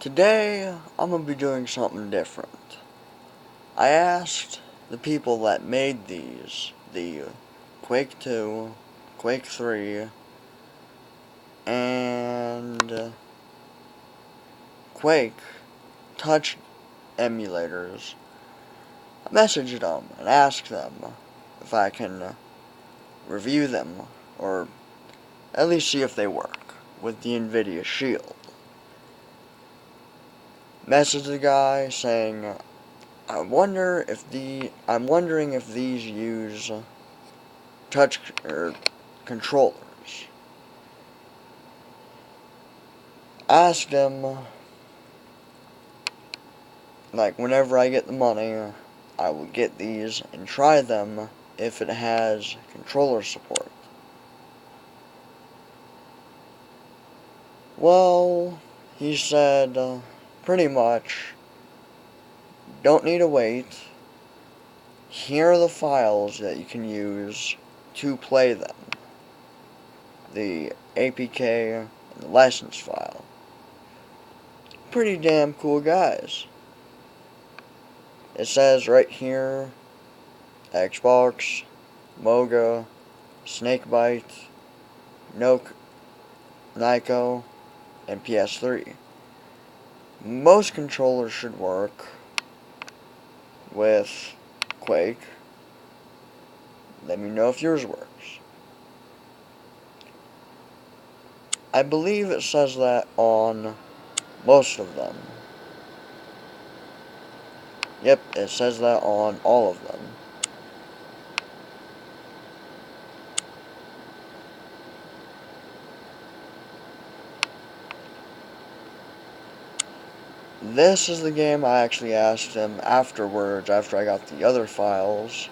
Today, I'm going to be doing something different. I asked the people that made these, the Quake 2, Quake 3, and Quake touch emulators. I messaged them and asked them if I can review them, or at least see if they work, with the Nvidia Shield. Messaged the guy saying, I'm wondering if these use touch controllers. Asked him, like, whenever I get the money, I will get these and try them if it has controller support. Well, he said, pretty much, don't need to wait. Here are the files that you can use to play them. The APK and the license file. Pretty damn cool guys. It says right here, Xbox, Moga, Snakebite, Nyko, and PS3. Most controllers should work with Quake. Let me know if yours works. I believe it says that on most of them. Yep, it says that on all of them. This is the game I actually asked him afterwards, after I got the other files,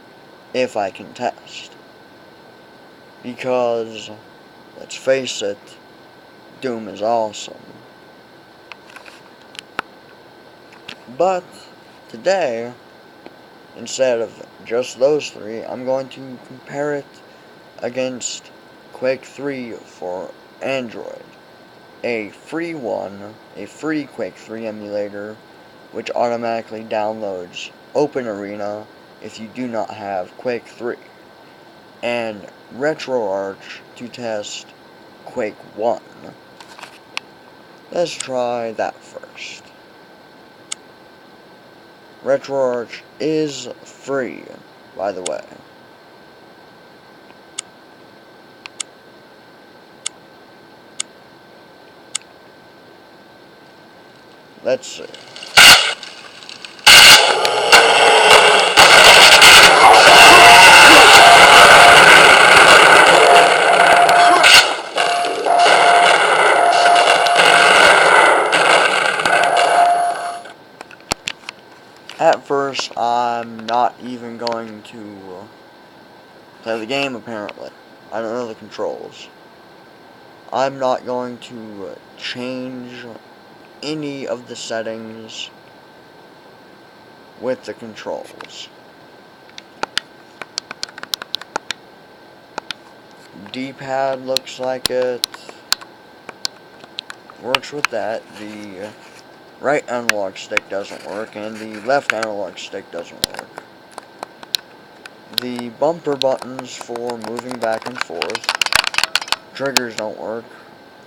if I can test. Because, let's face it, Doom is awesome. But, today, instead of just those three, I'm going to compare it against Quake 3 for Android. A free Quake 3 emulator, which automatically downloads OpenArena if you do not have Quake 3, and RetroArch to test Quake 1. Let's try that first. RetroArch is free, by the way. Let's see. At first, I'm not even going to play the game, apparently. I don't know the controls. I'm not going to change any of the settings with the controls. D-pad looks like it works with that. The right analog stick doesn't work, and the left analog stick doesn't work. The bumper buttons for moving back and forth, triggers don't work.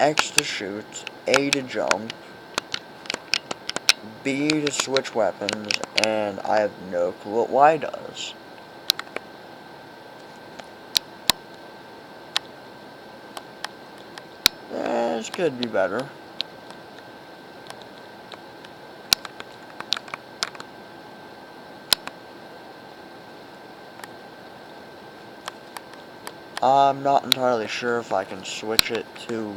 X to shoot, A to jump, B to switch weapons, and I have no clue what Y does. This could be better. I'm not entirely sure if I can switch it to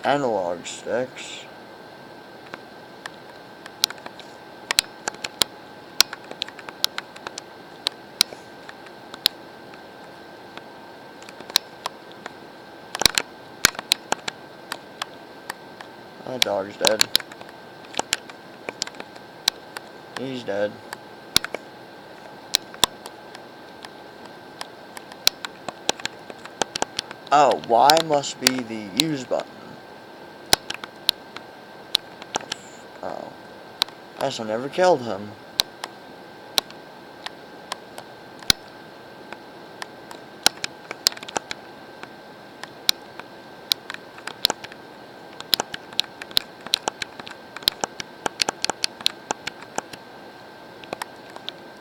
analog sticks. That dog's dead. He's dead. Oh, Y must be the use button. Oh. I guess I never killed him.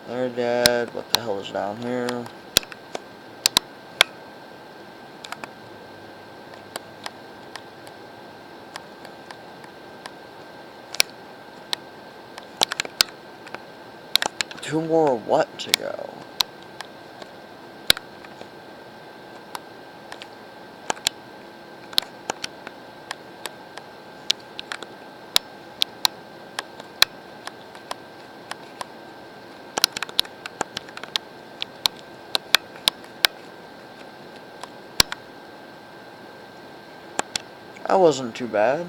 They're dead. What the hell is down here? Two more what to go? That wasn't too bad.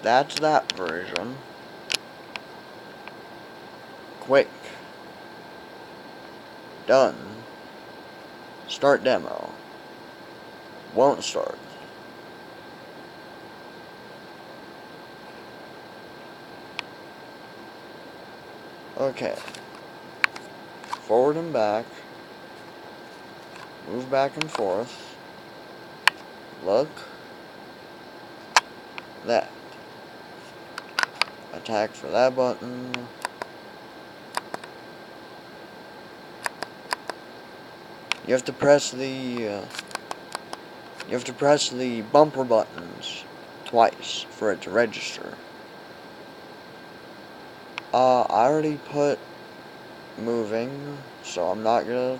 That's that version. Quake. Done. Start demo. Won't start. Okay. Forward and back. Move back and forth. Look. That. Attack for that button. You have to press the bumper buttons twice for it to register. I already put moving, so I'm not gonna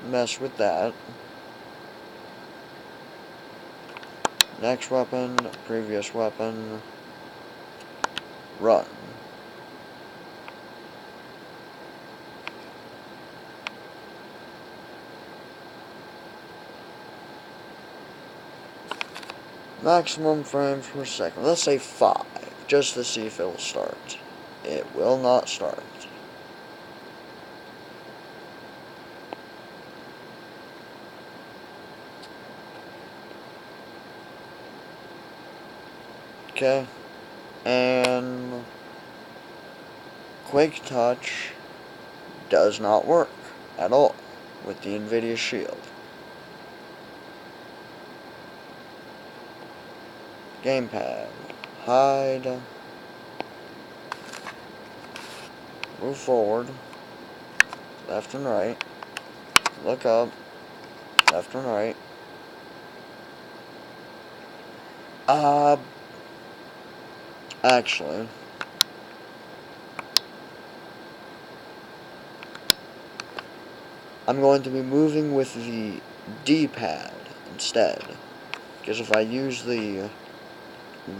mess with that. Next weapon, previous weapon, run. Maximum frames per second. Let's say 5, just to see if it will start. It will not start. Okay. And Quake Touch does not work at all with the Nvidia Shield. Gamepad. Hide. Move forward. Left and right. Look up. Left and right. Actually, I'm going to be moving with the D-pad instead. Because if I use the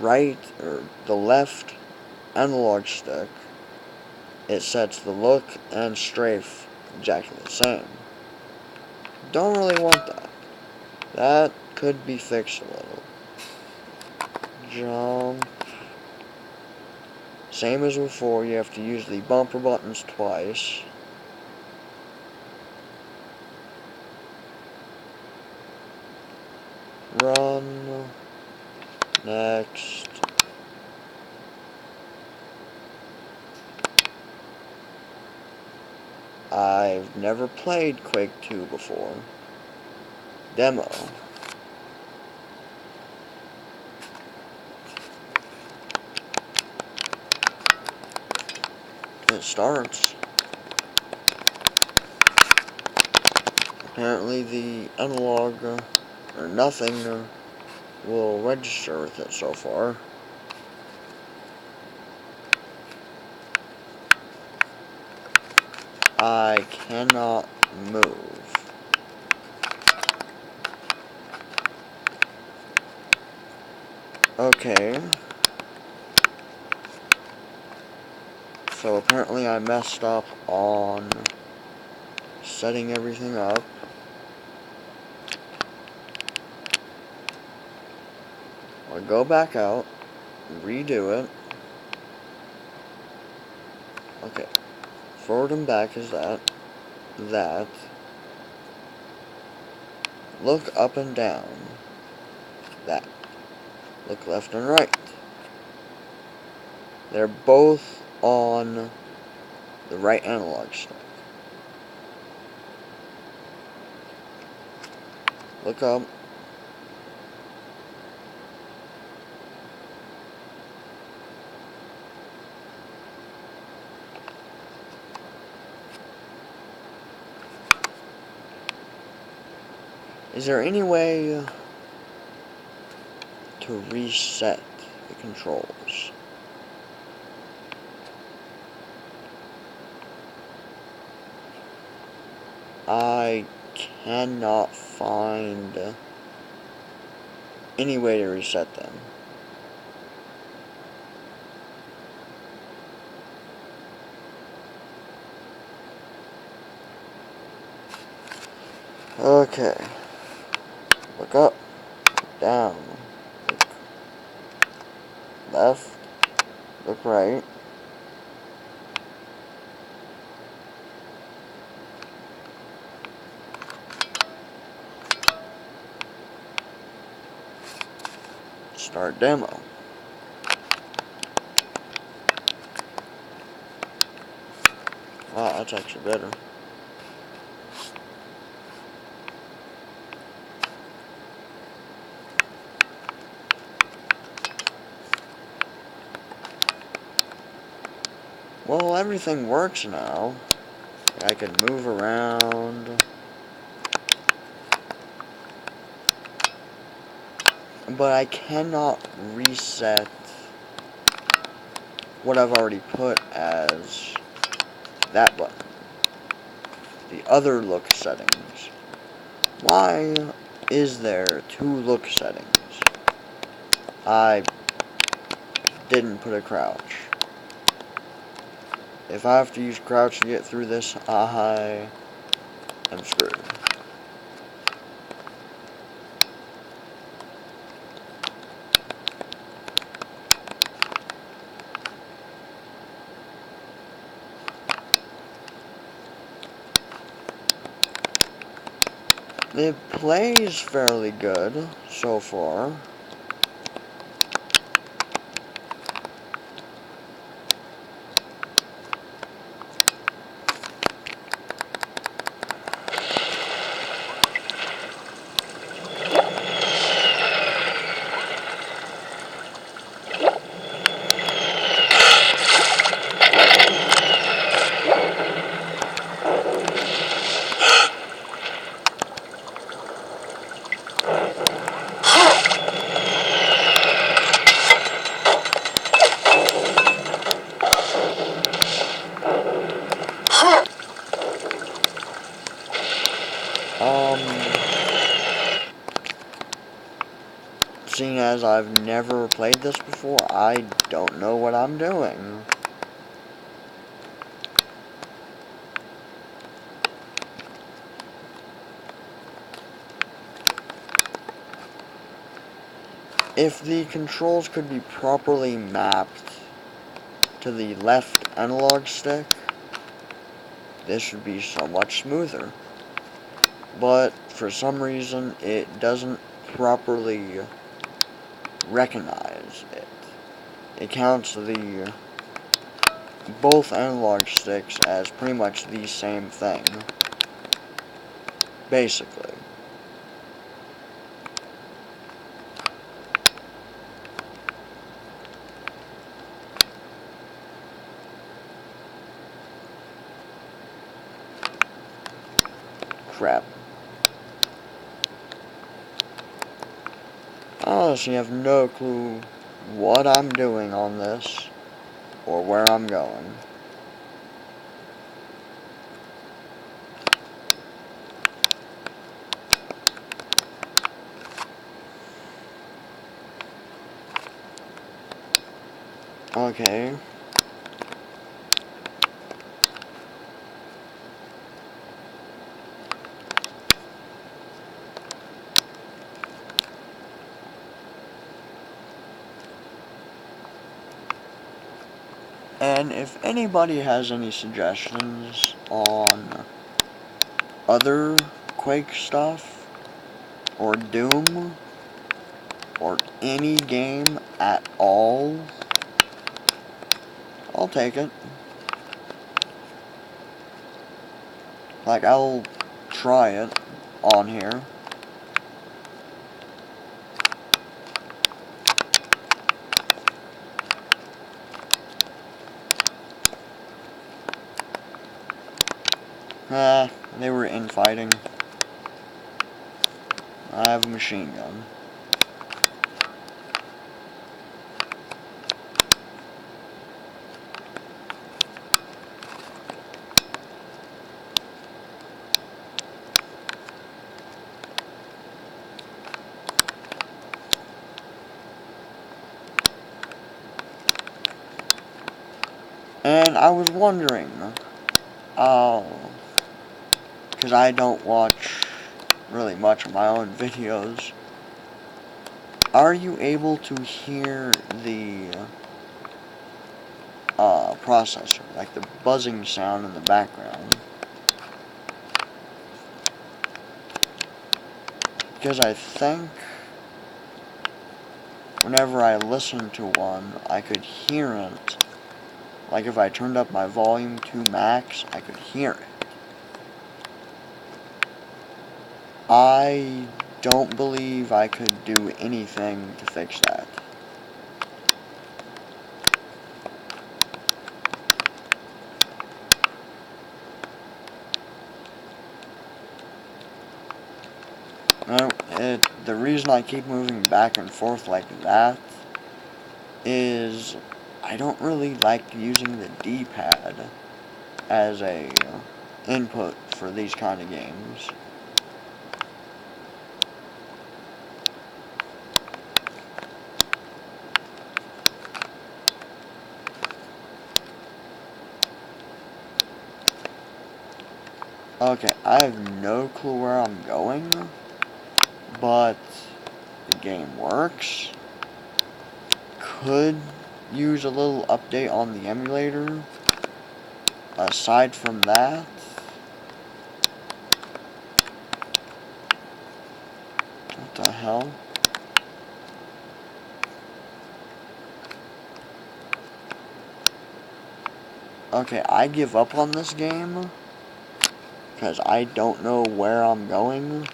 right, or the left analog stick, it sets the look and strafe exactly the same. Don't really want that. That could be fixed a little. Jump. Same as before, you have to use the bumper buttons twice. Run. Next. I've never played Quake 2 before. Demo. It starts. Apparently the analog, or nothing, will register with it so far. I cannot move. Okay. So apparently I messed up on setting everything up. I'll go back out, redo it. Okay. Forward and back is that. That. Look up and down. That. Look left and right. They're both on the right analog stick. Look up. Is there any way to reset the controls? I cannot find any way to reset them. Okay. Look up, look down, look left, look right. Start demo. Wow, that's actually better. Well, everything works now. I can move around. But I cannot reset what I've already put as that button. The other look settings. Why is there two look settings? I didn't put a crouch. If I have to use crouch to get through this, I am screwed. It plays fairly good so far. Seeing as I've never played this before, I don't know what I'm doing. If the controls could be properly mapped to the left analog stick, this would be so much smoother. But for some reason, it doesn't properly recognize it. It counts the both analog sticks as pretty much the same thing, basically. Crap. I honestly have no clue what I'm doing on this, or where I'm going. Okay. And if anybody has any suggestions on other Quake stuff, or Doom, or any game at all, I'll take it. Like, I'll try it on here. They were infighting. I have a machine gun. And I was wondering, because I don't watch really much of my own videos, are you able to hear the processor, like the buzzing sound in the background? Because I think whenever I listen to one, I could hear it. Like if I turned up my volume to max, I could hear it. I don't believe I could do anything to fix that. No, the reason I keep moving back and forth like that is I don't really like using the D-pad as a input for these kind of games. Okay, I have no clue where I'm going, but the game works. Could use a little update on the emulator. Aside from that, what the hell? Okay, I give up on this game because I don't know where I'm going,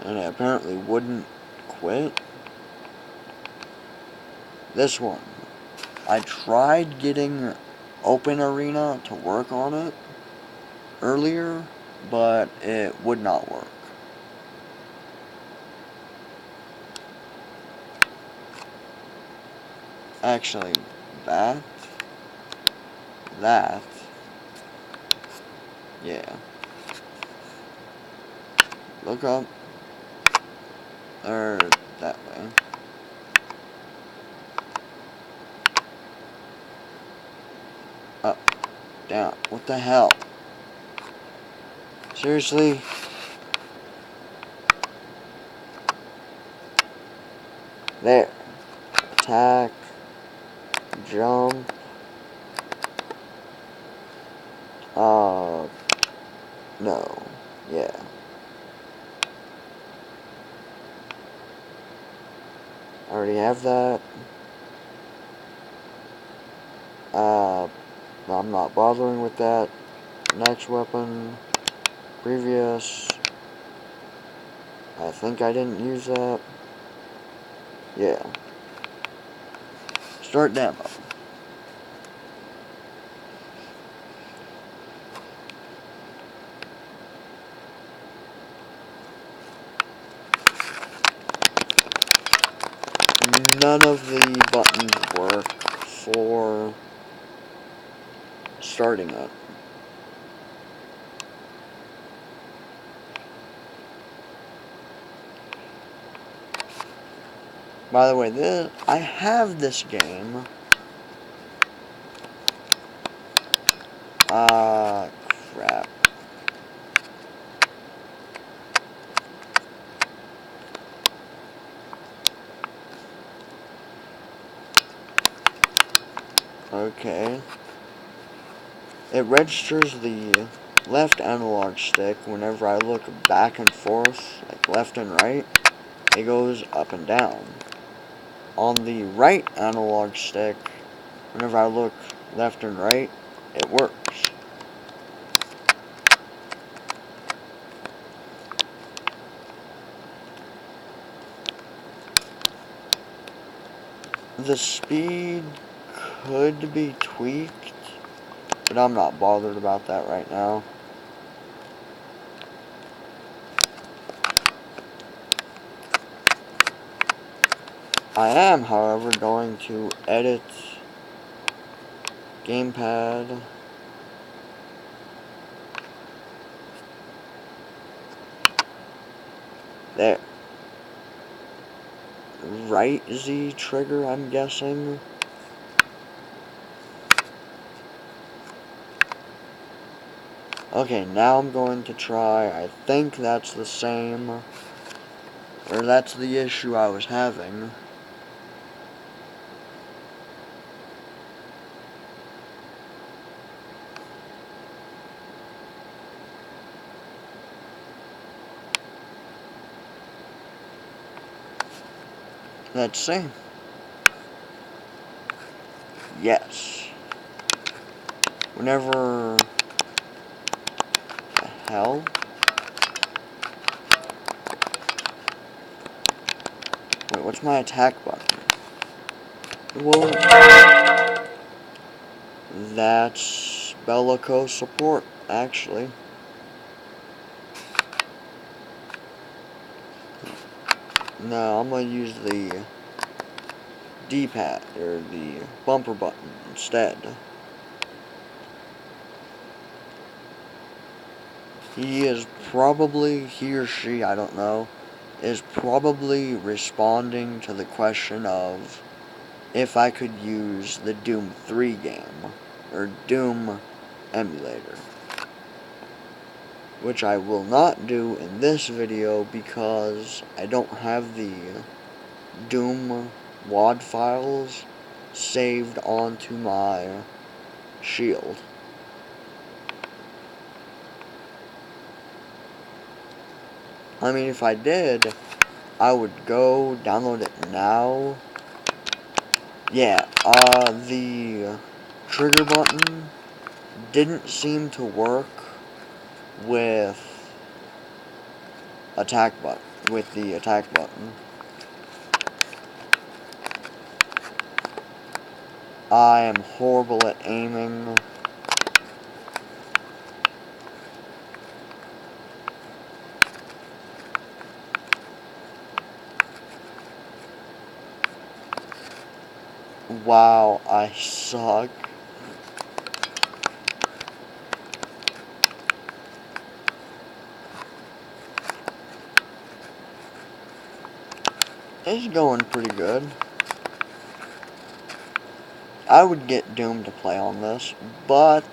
and it apparently wouldn't quit. This one, I tried getting Open Arena to work on it earlier, but it would not work. Actually, that, yeah. Look up, or that way. Up, down, what the hell? Seriously? There. Attack. Jump. No. Yeah. I already have that. I'm not bothering with that. Next weapon. Previous. I think I didn't use that. Yeah. Start demo. None of the buttons work for starting it. By the way, I have this game. Crap. Okay. It registers the left analog stick whenever I look back and forth, like left and right. It goes up and down. on the right analog stick, whenever I look left and right, it works. The speed could be tweaked, but I'm not bothered about that right now. I am, however, going to edit gamepad. There. Right Z trigger, I'm guessing. Okay, now I'm going to try, I think that's the same, or that's the issue I was having. Let's see. Yes. Whenever... The hell? Wait, what's my attack button? Whoa. That's Beloko support, actually. No, I'm gonna use the D-pad, or the bumper button instead. He or she, I don't know, is probably responding to the question of if I could use the Doom 3 game, or Doom emulator. Which I will not do in this video because I don't have the Doom WAD files saved onto my Shield. I mean, if I did, I would go download it now. Yeah, the trigger button didn't seem to work with the attack button. I am horrible at aiming. Wow, I suck. It's going pretty good. I would get Doom to play on this, but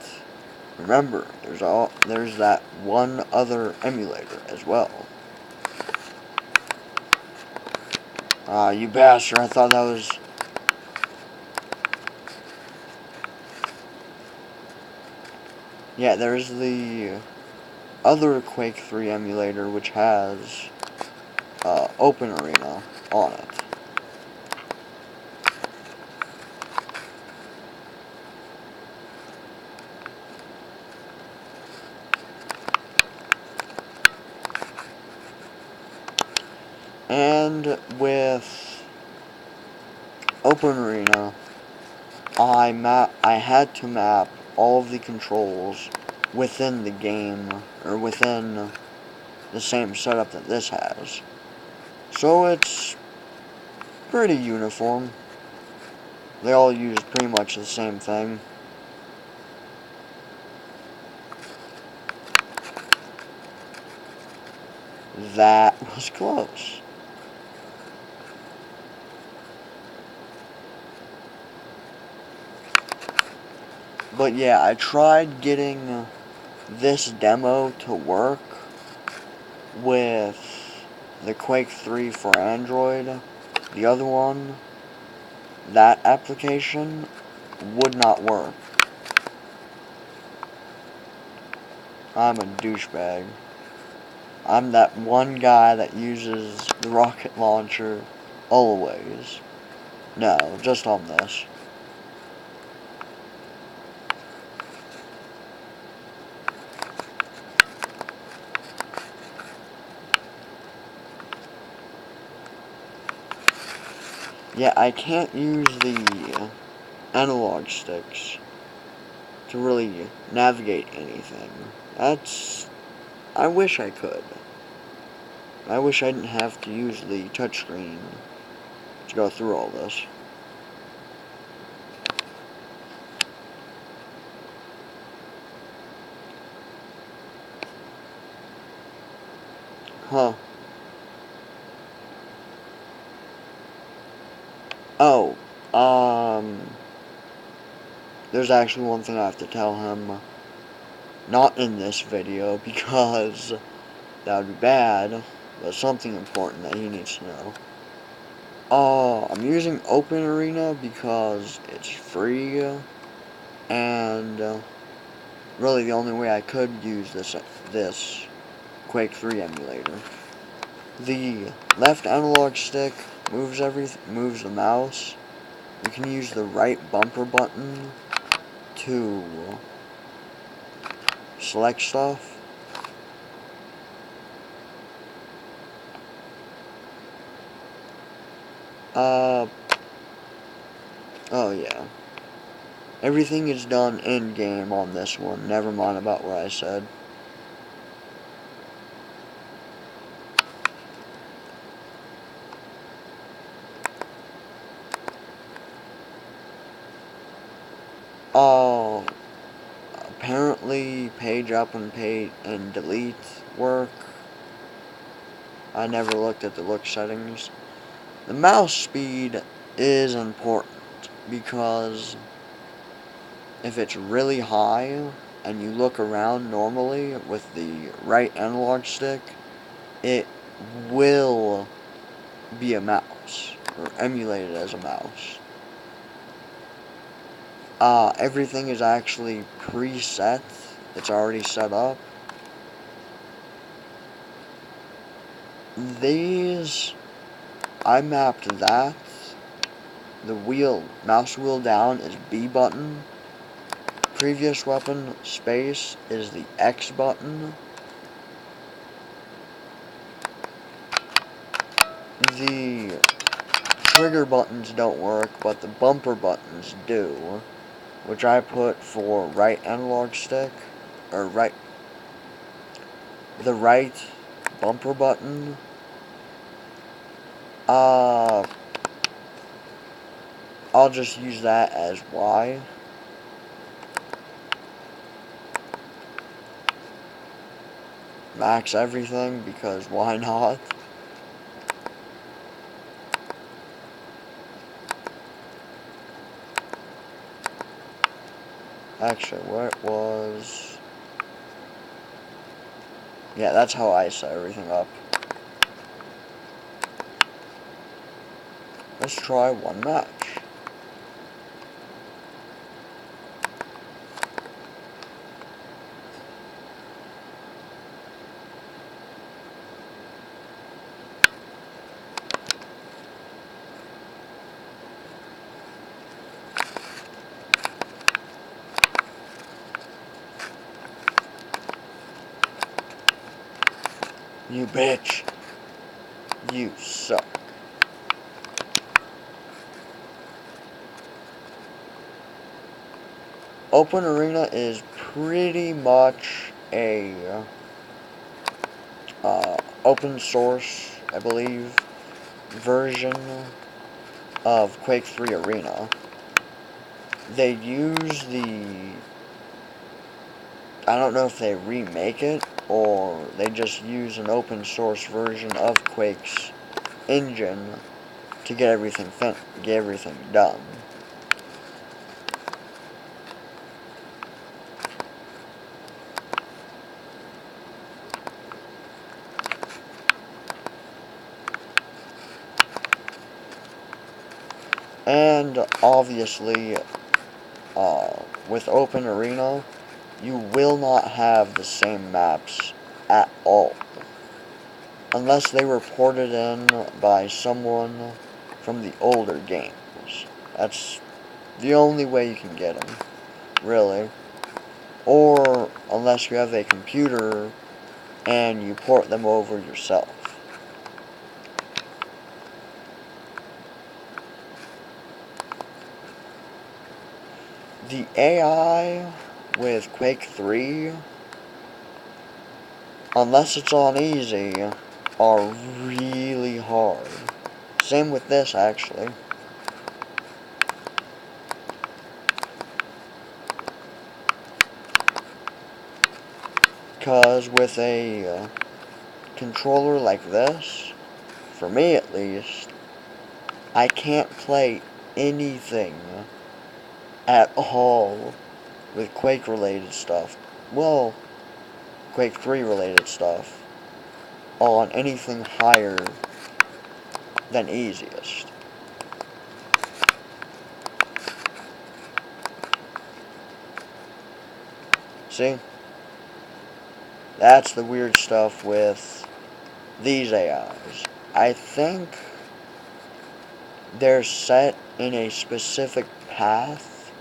remember, there's that one other emulator as well. Ah, you bastard, I thought that was... Yeah, there's the other Quake 3 emulator, which has Open Arena on it. And with Open Arena, I had to map all of the controls within the game, or within the same setup that this has. So it's pretty uniform. They all use pretty much the same thing. That was close. But yeah, I tried getting this demo to work with the Quake 3 for Android. The other one, that application, would not work. I'm a douchebag. I'm that one guy that uses the rocket launcher always. No, just on this. Yeah, I can't use the analog sticks to really navigate anything. I wish I could. I wish I didn't have to use the touchscreen to go through all this. Huh. Oh, there's actually one thing I have to tell him. Not in this video, because that would be bad, but something important that he needs to know. I'm using Open Arena because it's free, and really the only way I could use this Quake 3 emulator. The left analog stick moves the mouse. You can use the right bumper button to select stuff. Oh yeah. Everything is done in-game on this one, never mind about what I said. Apparently page up and delete work. I never looked at the look settings. The mouse speed is important, because if it's really high and you look around normally with the right analog stick, it will be a mouse, or emulated as a mouse. Everything is actually preset. It's already set up. These, I mapped that. The mouse wheel down is B button. Previous weapon space is the X button. The trigger buttons don't work, but the bumper buttons do, which I put for right analog stick, or the right bumper button. I'll just use that as Y. Max everything, because why not? Actually, where it was... Yeah, that's how I set everything up. Let's try one match. You bitch. You suck. Open Arena is pretty much a open source, I believe, version of Quake 3 Arena. They use I don't know if they remake it, or they just use an open source version of Quake's engine to get everything done. And obviously, with Open Arena, you will not have the same maps at all, unless they were ported in by someone from the older games. That's the only way you can get them, really. Or unless you have a computer and you port them over yourself. The AI with Quake 3, unless it's on easy, are really hard. Same with this, actually. Because with a controller like this, for me at least, I can't play anything at all with Quake related stuff. Well, Quake 3 related stuff on anything higher than easiest. See? That's the weird stuff with these AIs. I think they're set in a specific path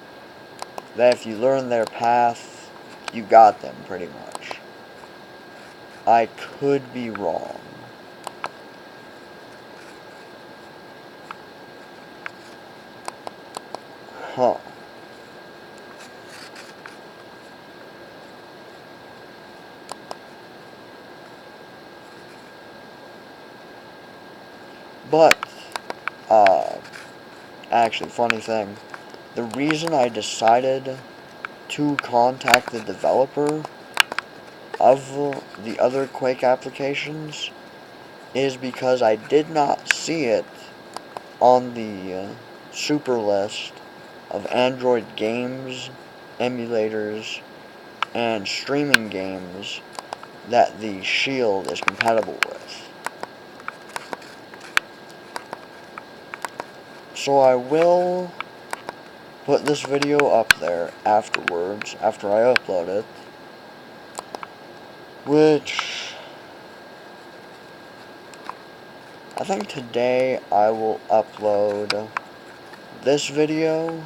that if you learn their path, you got them pretty much. I could be wrong. Huh. But, actually, funny thing. The reason I decided to contact the developer of the other Quake applications is because I did not see it on the super list of Android games, emulators, and streaming games that the Shield is compatible with. So I will put this video up there afterwards, after I upload it, which I think today I will upload this video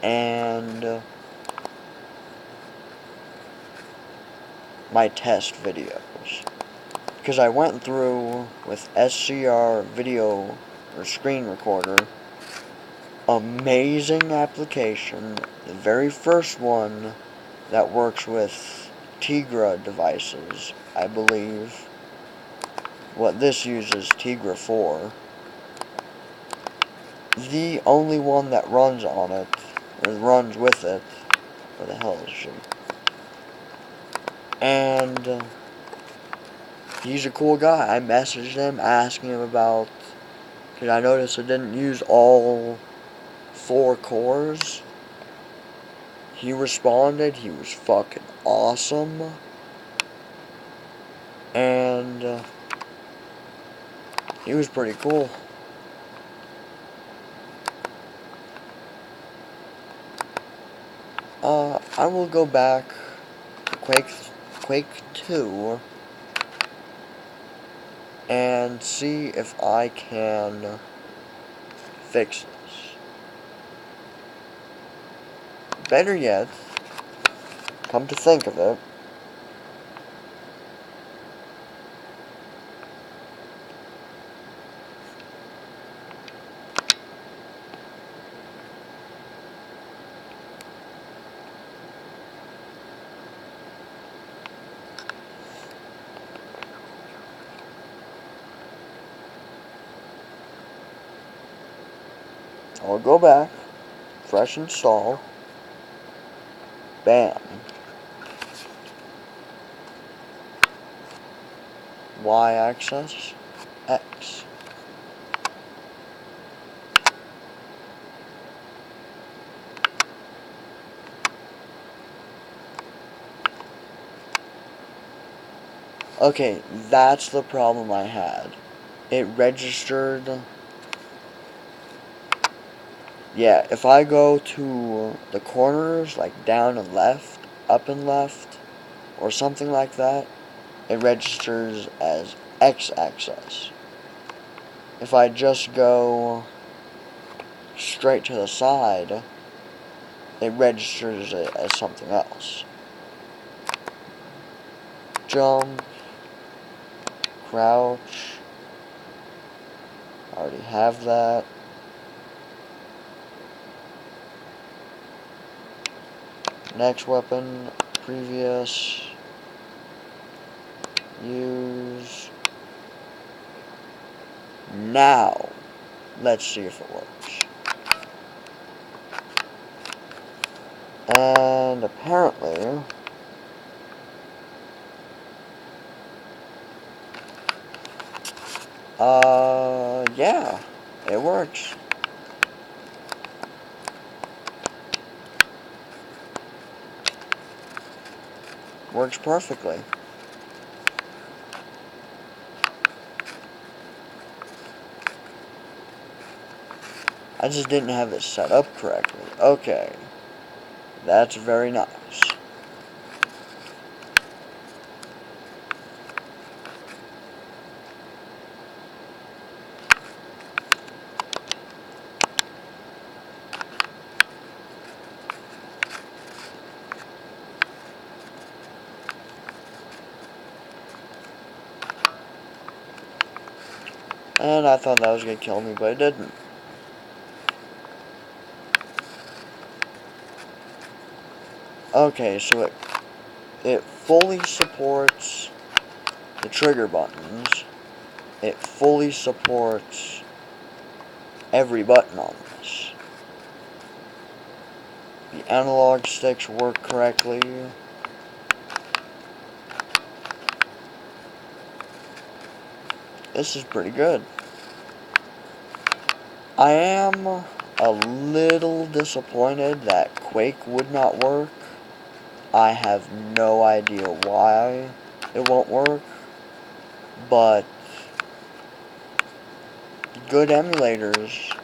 and my test videos. Because I went through with SCR video or screen recorder, amazing application, the very first one that works with Tegra devices, I believe. What this uses, Tegra 4. The only one that runs on it, or runs with it, where the hell is she? And he's a cool guy. I messaged him asking him about, because I noticed it didn't use all 4 cores. He responded. He was fucking awesome. And he was pretty cool. I will go back to Quake 2 and see if I can fix this. Better yet, come to think of it, I'll go back, fresh install, bam, y-axis, X. Okay, that's the problem I had. It registered. Yeah, if I go to the corners, like down and left, up and left, or something like that, it registers as X-axis. If I just go straight to the side, it registers it as something else. Jump, crouch, I already have that. Next weapon, previous, use. Now, let's see if it works. And apparently, yeah, it works. Works perfectly. I just didn't have it set up correctly. Okay. That's very nice. And I thought that was going to kill me, but it didn't. Okay, so it fully supports the trigger buttons. It fully supports every button on this. The analog sticks work correctly. This is pretty good. I am a little disappointed that Quake would not work. I have no idea why it won't work, but good emulators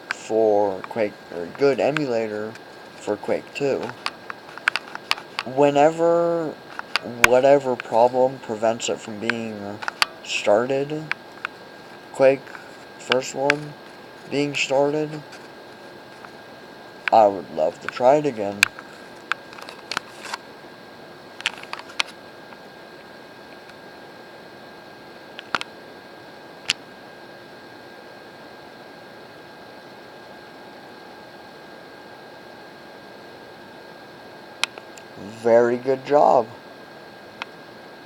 for Quake, or good emulator for Quake 2. Whenever whatever problem prevents it from being started, Quake, first one, being started, I would love to try it again. Very good job.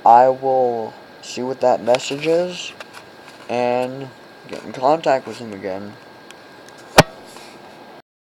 I will see what that message is and get in contact with him again.